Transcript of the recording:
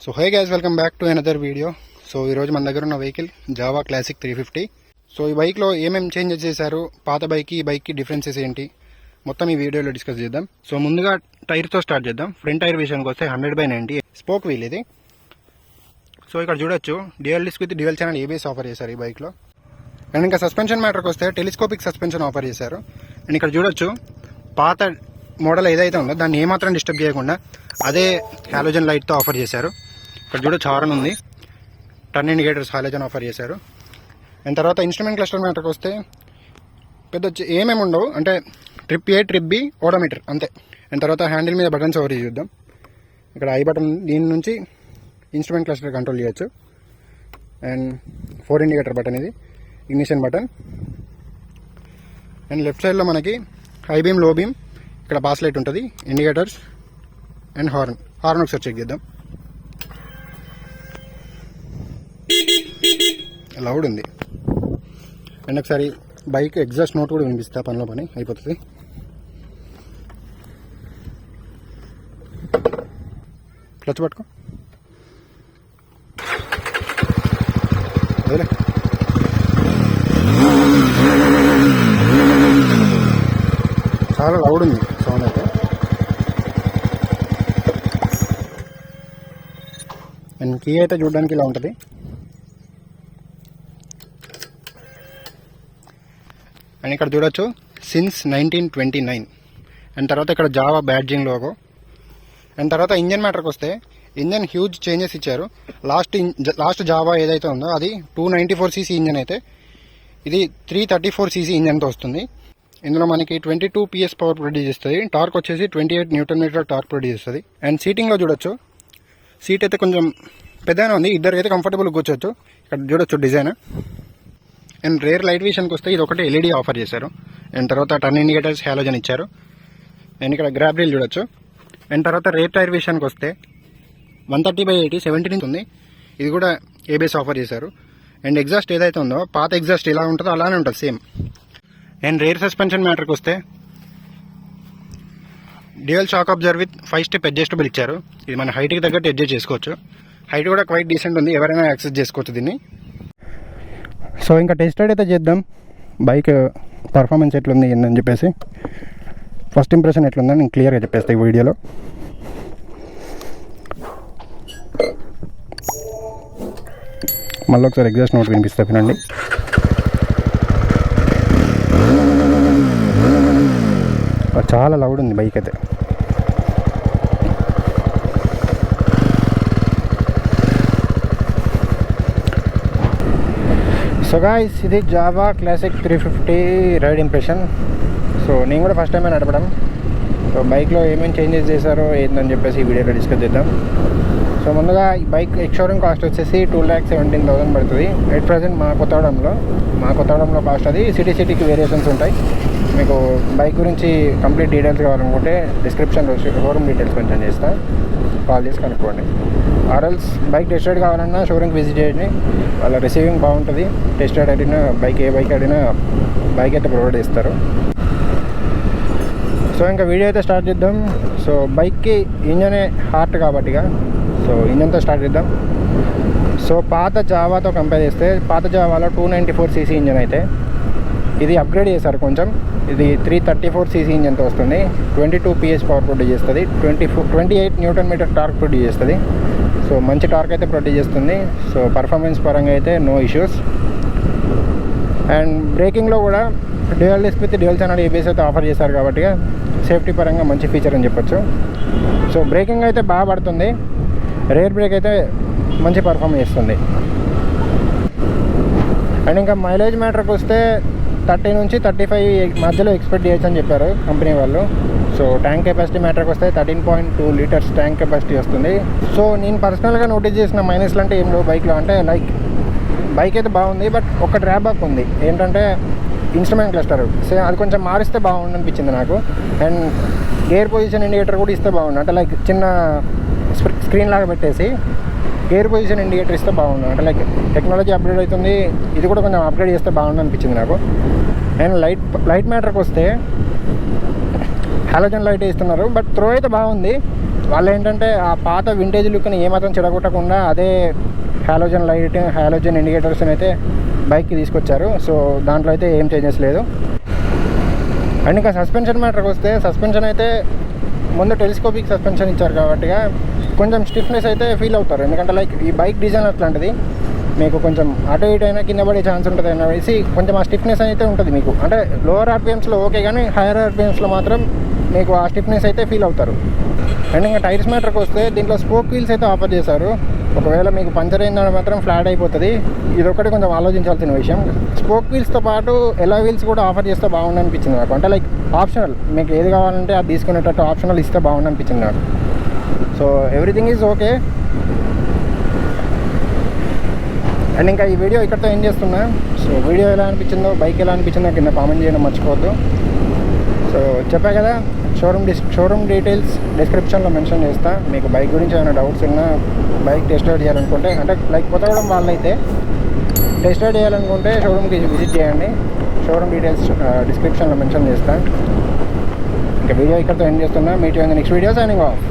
So hi guys, welcome back to another video. So ఈరోజు మన దగ్గర ఉన్న వెహికల్ జావా క్లాసిక్ 350. సో ఈ బైక్లో ఏమేమి చేంజెస్ చేశారు, పాత బైక్కి ఈ బైక్కి డిఫరెన్సెస్ ఏంటి, మొత్తం ఈ వీడియోలో డిస్కస్ చేద్దాం. సో ముందుగా టైర్తో స్టార్ట్ చేద్దాం. ఫ్రంట్ టైర్ విషయానికి వస్తే 100/90 స్పోక్ వీల్ ఇది. సో ఇక్కడ చూడొచ్చు dual disc with dual channel ABS offer చేశారు ఈ బైక్లో. అండ్ ఇంకా సస్పెన్షన్ మ్యాటర్కి వస్తే టెలిస్కోపిక్ సస్పెన్షన్ ఆఫర్ చేశారు. అండ్ ఇక్కడ చూడొచ్చు పాత మోడల్ ఏదైతే ఉందో దాన్ని ఏమాత్రం డిస్టర్బ్ చేయకుండా అదే హాలోజన్ లైట్తో ఆఫర్ చేశారు. ఇక్కడ చూడొచ్చు హార్న్ ఉంది, టర్న్ ఇండికేటర్స్ హాలోజన్ ఆఫర్ చేశారు. అండ్ తర్వాత ఇన్స్ట్రుమెంట్ క్లస్టర్ మ్యాటర్కి వస్తే పెద్ద ఏమేమి ఉండవు, అంటే ట్రిప్ ఏ ట్రిప్ బి ఓడోమీటర్ అంతే. అండ్ తర్వాత హ్యాండిల్ మీద బటన్స్ ఓవర్ చూద్దాం. ఇక్కడ ఐ బటన్, దీని నుంచి ఇన్స్ట్రుమెంట్ క్లస్టర్ కంట్రోల్ చేయొచ్చు. అండ్ 4 ఇండికేటర్ బటన్, ఇది ఇగ్నిషన్ బటన్. అండ్ లెఫ్ట్ సైడ్లో మనకి హై బీమ్, లో బీమ్, ఇక్కడ పాస్ లైట్ ఉంటుంది, ఇండికేటర్స్ అండ్ హార్న్ ఒకసారి చెక్ చేద్దాం. లౌడ్ ఉంది. అండ్ ఒకసారి బైక్ ఎగ్జాస్ట్ నోట్ కూడా వినిపిస్తా, పనిలో పని అయిపోతుంది. క్లచ్ పట్టుకో, అదే చాలా లౌడ్ ఉంది సౌండ్ అయితే. అండ్ కీ అయితే చూడడానికి ఇలా ఉంటుంది. అండ్ ఇక్కడ చూడొచ్చు సిన్స్ 1929. అండ్ తర్వాత ఇక్కడ జావా బ్యాడ్జింగ్ లోగో. అండ్ తర్వాత ఇంజన్ మ్యాటర్కి వస్తే ఇంజన్ హ్యూజ్ చేంజెస్ ఇచ్చారు. లాస్ట్ జావా ఏదైతే ఉందో అది 294cc ఇంజన్ అయితే ఇది 334cc ఇంజన్తో వస్తుంది. ఇందులో మనకి 22 PS పవర్ ప్రొడ్యూస్ చేస్తుంది. టార్క్ వచ్చేసి 28 Nm టార్క్ ప్రొడ్యూస్ చేస్తుంది. అండ్ సీటింగ్లో చూడొచ్చు, సీట్ అయితే కొంచెం పెద్దగానే ఉంది, ఇద్దరికి అయితే కంఫర్టబుల్ కూర్చోవచ్చు. ఇక్కడ చూడొచ్చు డిజైన్. అండ్ రేర్ లైట్ విషయానికి వస్తే ఇది ఒకటి ఎల్ఈడి ఆఫర్ చేశారు. అండ్ తర్వాత టర్న్ ఇండికేటర్స్ హాలోజన్ ఇచ్చారు. అండ్ ఇక్కడ గ్రాబ్ రీల్ చూడొచ్చు. అండ్ తర్వాత రేర్ టైర్ విషయానికి వస్తే 130/80 17 ఉంది, ఇది కూడా ఏబిఎస్ ఆఫర్ చేశారు. అండ్ ఎగ్జాస్ట్ ఏదైతే ఉందో పాత ఎగ్జాస్ట్ ఎలా ఉంటుందో అలానే ఉంటుంది సేమ్. అండ్ రేర్ సస్పెన్షన్ మ్యాటర్కి వస్తే dual shock absorb with 5 step adjustable ఇచ్చారు. ఇది మన హైట్కి తగ్గట్టు అడ్జస్ట్ చేసుకోవచ్చు. హైట్ కూడా క్వైట్ డీసెంట్ ఉంది, ఎవరైనా యాక్సెస్ చేసుకోవచ్చు దీన్ని. సో ఇంకా టెస్ట్ రైడ్ అయితే చేద్దాం, బైక్ పర్ఫార్మెన్స్ ఎట్లుంది ఏందని చెప్పేసి. ఫస్ట్ ఇంప్రెషన్ ఎట్లుందని నేను క్లియర్గా చెప్పేస్తాను ఈ వీడియోలో. మళ్ళీ ఒకసారి ఎగ్జాస్ట్ నోట్ వినిపిస్తా వినండి. చాలా లౌడ్ ఉంది బైక్ అయితే. సో గాయ్స్, ఇది Jawa classic 350 ride impression. So నేను కూడా ఫస్ట్ టైమే నడపడం. సో బైక్లో ఏమేమి చేంజెస్ చేశారో ఏందని చెప్పేసి ఈ వీడియోలో డిస్కస్ చేద్దాం. సో ముందుగా ఈ బైక్ ఎక్స్షోరూమ్ కాస్ట్ వచ్చేసి 2,17,000 పడుతుంది ఎట్ ప్రజెంట్ మా కొత్తగూడెంలో కాస్ట్. అది సిటీకి వేరియేషన్స్ ఉంటాయి. మీకు బైక్ గురించి కంప్లీట్ డీటెయిల్స్ కావాలనుకుంటే డిస్క్రిప్షన్లో షోరూమ్ డీటెయిల్స్ కొంచెం చేస్తాను, కాల్ చేసి కనుక్కోండి. ఆర్ఎల్స్ బైక్ టెస్ట్ రైడ్ కావాలన్నా షోరూమ్కి విజిట్ చేయండి, వాళ్ళ రిసీవింగ్ బాగుంటుంది. టెస్ట్ రైడ్ అడిగినా ఏ బైక్ అడిగినా బైక్ అయితే ప్రొవైడ్ చేస్తారు. సో ఇంకా వీడియో అయితే స్టార్ట్ చేద్దాం. సో బైక్కి ఇంజనే హార్ట్ కాబట్టిగా సో ఇంజన్తో స్టార్ట్ చేద్దాం. సో పాత జావాతో కంపేర్ చేస్తే పాత జావాలో 294cc ఇంజన్ అయితే ఇది అప్గ్రేడ్ చేశారు కొంచెం. ఇది 334cc ఇంజన్తో వస్తుంది. 22 PS పవర్ ప్రొడ్యూస్ చేస్తుంది. 28 Nm టార్క్ ప్రొడ్యూస్ చేస్తుంది. సో మంచి టార్క్ అయితే ప్రొడ్యూస్ చేస్తుంది. సో పర్ఫార్మెన్స్ పరంగా అయితే నో ఇష్యూస్. అండ్ బ్రేకింగ్లో కూడా dual disc with dual channel ABS అయితే ఆఫర్ చేశారు కాబట్టి సేఫ్టీ పరంగా మంచి ఫీచర్ అని చెప్పొచ్చు. సో బ్రేకింగ్ అయితే బాగా పడుతుంది. రేర్ బ్రేక్ అయితే మంచి పర్ఫార్మ్ చేస్తుంది. అండ్ ఇంకా మైలేజ్ మ్యాటర్కి వస్తే 30 నుంచి 35 మధ్యలో ఎక్స్పెక్ట్ చేయొచ్చు అని చెప్పారు కంపెనీ వాళ్ళు. సో ట్యాంక్ కెపాసిటీ మ్యాటర్కి వస్తే 13.2 లీటర్స్ ట్యాంక్ కెపాసిటీ వస్తుంది. సో నేను పర్సనల్గా నోటీస్ చేసిన మైనస్లు అంటే ఏం లేవు బైక్లో. అంటే లైక్ బైక్ అయితే బాగుంది, బట్ ఒక డ్రాబ్యాక్ ఉంది ఏంటంటే ఇన్స్ట్రుమెంట్ క్లస్టర్. అది కొంచెం మారిస్తే బాగుంది అనిపించింది నాకు. అండ్ గేర్ పొజిషన్ ఇండికేటర్ కూడా ఇస్తే బాగుంది, అంటే లైక్ చిన్న స్క్రీన్ లాగా పెట్టేసి గేర్ పొజిషన్ ఇండికేటర్ ఇస్తే బాగుండు. అంటే లైక్ టెక్నాలజీ అప్గ్రేడ్ అవుతుంది, ఇది కూడా కొంచెం అప్గ్రేడ్ చేస్తే బాగుండు అనిపించింది నాకు. అండ్ లైట్ మ్యాటర్కి వస్తే హాలోజన్ లైట్ ఇస్తున్నారు, బట్ త్రో అయితే బాగుంది. వాళ్ళు ఏంటంటే ఆ పాత వింటేజ్ లుక్ని ఏమాత్రం చెడగొట్టకుండా అదే హాలోజన్ లైట్, హాలోజన్ ఇండికేటర్స్ని అయితే బైక్కి తీసుకొచ్చారు. సో దాంట్లో అయితే ఏం చేంజెస్ లేదు. అండ్ ఇంకా సస్పెన్షన్ మ్యాటర్కి వస్తే, సస్పెన్షన్ అయితే ముందు టెలిస్కోపిక్ సస్పెన్షన్ ఇచ్చారు కాబట్టి కొంచెం స్టిఫ్నెస్ అయితే ఫీల్ అవుతారు. ఎందుకంటే లైక్ ఈ బైక్ డిజైన్ అట్లాంటిది, మీకు కొంచెం అటు ఇటు అయినా కింద పడే ఛాన్స్ ఉంటుంది అనేసి కొంచెం ఆ స్టిఫ్నెస్ అయితే ఉంటుంది మీకు. అంటే లోవర్ ఆర్పిఎమ్స్లో ఓకే, కానీ హైయర్ ఆర్పిఎమ్స్లో మాత్రం మీకు ఆ స్టిఫ్నెస్ అయితే ఫీల్ అవుతారు. అండ్ ఇంకా టైర్స్ మ్యాటర్కి వస్తే దీంట్లో స్పోక్ వీల్స్ అయితే ఆఫర్ చేశారు. ఒకవేళ మీకు పంచర్ అయిందని మాత్రం ఫ్లాట్ అయిపోతుంది. ఇదొకటి కొంచెం ఆలోచించాల్సిన విషయం. స్పోక్ వీల్స్తో పాటు ఎలా వీల్స్ కూడా ఆఫర్ చేస్తే బాగుంది అనిపించింది నాకు. అంటే లైక్ ఆప్షనల్, మీకు ఏది కావాలంటే అది తీసుకునేటట్టు ఆప్షనల్ ఇస్తే బాగుంది అనిపించింది నాకు. So everything is okay. And ఇంకా ఈ వీడియో ఇక్కడితో ఏం చేస్తున్నా. సో వీడియో ఎలా అనిపించిందో, బైక్ ఎలా అనిపించిందో కింద కామెంట్ చేయడం మర్చిపోవద్దు. సో చెప్పా కదా, షోరూమ్ డీటెయిల్స్ డిస్క్రిప్షన్లో మెన్షన్ చేస్తా. మీకు బైక్ గురించి ఏమైనా డౌట్స్ ఉన్నా, బైక్ టెస్ట్ రైడ్ చేయాలనుకుంటే, అంటే లైక్ కొత్తగూడెం వాళ్ళైతే టెస్ట్ రైడ్ చేయాలనుకుంటే షోరూమ్కి విజిట్ చేయండి. షోరూమ్ డీటెయిల్స్ డిస్క్రిప్షన్లో మెన్షన్ చేస్తా. ఇంకా వీడియో ఇక్కడితో ఎండ్ చేస్తున్నా. Meet you in the next video. Signing off.